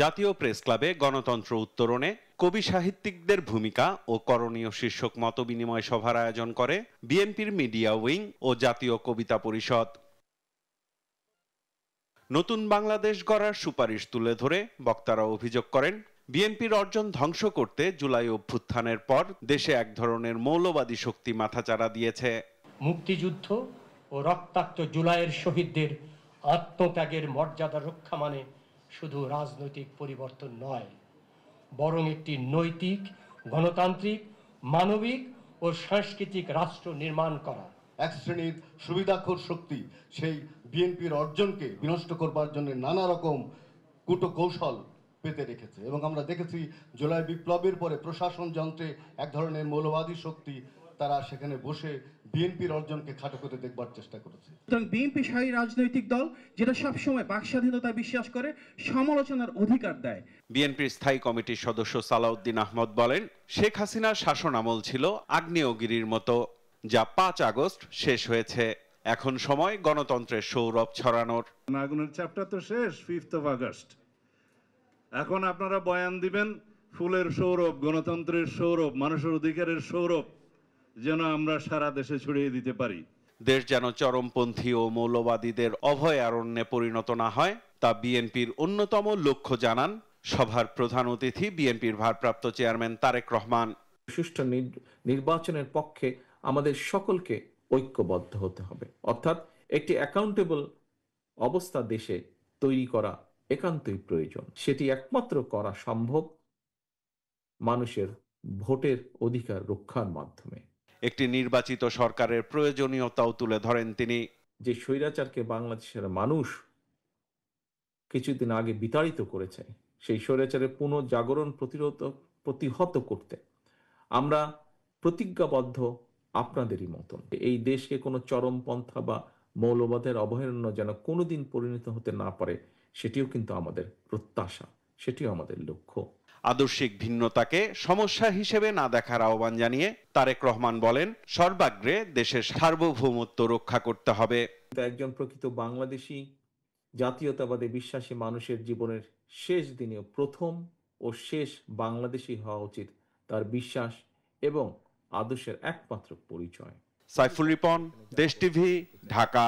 জাতীয় প্রেস ক্লাবে গণতন্ত্র উত্তরণে কবি সাহিত্যিকদের ভূমিকা ও করণীয় শীর্ষক মতবিনিময় সভার আয়োজন করে বিএনপির মিডিয়া উইং ও জাতীয় কবিতা পরিষদ। নতুন বাংলাদেশ গড়ার সুপারিশ তুলে ধরে বক্তারা অভিযোগ করেন, বিএনপির অর্জন ধ্বংস করতে জুলাই অভ্যুত্থানের পর দেশে এক ধরনের মৌলবাদী শক্তি মাথাচাড়া দিয়েছে। মুক্তিযুদ্ধ ও রক্তাক্ত জুলাইয়ের শহীদদের আত্মত্যাগের মর্যাদা রক্ষা মানে শুধু রাজনৈতিক পরিবর্তন নয়, বরং একটি নৈতিক, গণতান্ত্রিক, মানবিক ও সাংস্কৃতিক রাষ্ট্র নির্মাণ করা। এক শ্রেণীর সুবিধাখোর শক্তি সেই বিএনপির অর্জনকে বিনষ্ট করবার জন্য নানা রকম কূটকৌশল পেতে রেখেছে এবং আমরা দেখেছি জুলাই বিপ্লবের পরে প্রশাসন যন্ত্রে এক ধরনের মৌলবাদী শক্তি তারা সেখানে বসে বিএনপির অর্জনকে খাটো করে দেখবার চেষ্টা করেছে। বিএনপি সেই রাজনৈতিক দল যেটা সবসময় বাক স্বাধীনতায় বিশ্বাস করে, সমালোচনার অধিকার দেয়। বিএনপির স্থায়ী কমিটির সদস্য সালাউদ্দিন আহমদ বলেন, শেখ হাসিনার শাসন আমল ছিল আগ্নেয়গিরির মতো, যা 5 আগস্ট শেষ হয়েছে। এখন সময় গণতন্ত্রের সৌরভ ছড়ানোর। আগুনের চ্যাপ্টার তো শেষ 5 আগস্ট। এখন আপনারা বয়ান দিবেন ফুলের সৌরভ, গণতন্ত্রের সৌরভ, মানুষের অধিকারের সৌরভ যেন আমরা সারা দেশে ছড়িয়ে দিতে পারি। দেশ যেন চরমপন্থী ও মৌলবাদীদের অভয়ারণ্যে পরিণত না হয়, তা বিএনপির অন্যতম লক্ষ্য জানান সভার প্রধান অতিথি বিএনপির ভারপ্রাপ্ত চেয়ারম্যান তারেক রহমান। সুষ্ঠু নির্বাচনের পক্ষে আমাদের সকলকে ঐক্যবদ্ধ হতে হবে, অর্থাৎ একটি অ্যাকাউন্টেবল অবস্থা দেশে তৈরি করা একান্তই প্রয়োজন। সেটি একমাত্র করা সম্ভব মানুষের ভোটের অধিকার রক্ষার মাধ্যমে। একটি নির্বাচিত সরকারের প্রয়োজনীয়তাও তুলে ধরেন তিনি। যে স্বৈরাচারকে বাংলাদেশের মানুষ কিছুদিন আগে বিতাড়িত করেছে, সেই স্বৈরাচারের পুনঃজাগরণ প্রতিহত করতে আমরা প্রতিজ্ঞাবদ্ধ আপনাদেরই মতন। এই দেশকে কোনো চরমপন্থা বা মৌলবাদের অভয়ারণ্য যেন কোনোদিন পরিণত হতে না পারে, সেটিও কিন্তু আমাদের প্রত্যাশা, সেটিও আমাদের লক্ষ্য। আদর্শিক ভিন্নতাকে সমস্যা হিসেবে না দেখার আহ্বান জানিয়ে তারেক রহমান বলেন, সর্বাগ্রে দেশের সার্বভৌমত্ব রক্ষা করতে হবে। একজন প্রকৃত বাংলাদেশী জাতীয়তাবাদে বিশ্বাসী মানুষের জীবনের শেষ দিনেও প্রথম ও শেষ বাংলাদেশী হওয়া উচিত তার বিশ্বাস এবং আদর্শের একমাত্র পরিচয়। সাইফুল রিপন, দেশ টিভি, ঢাকা।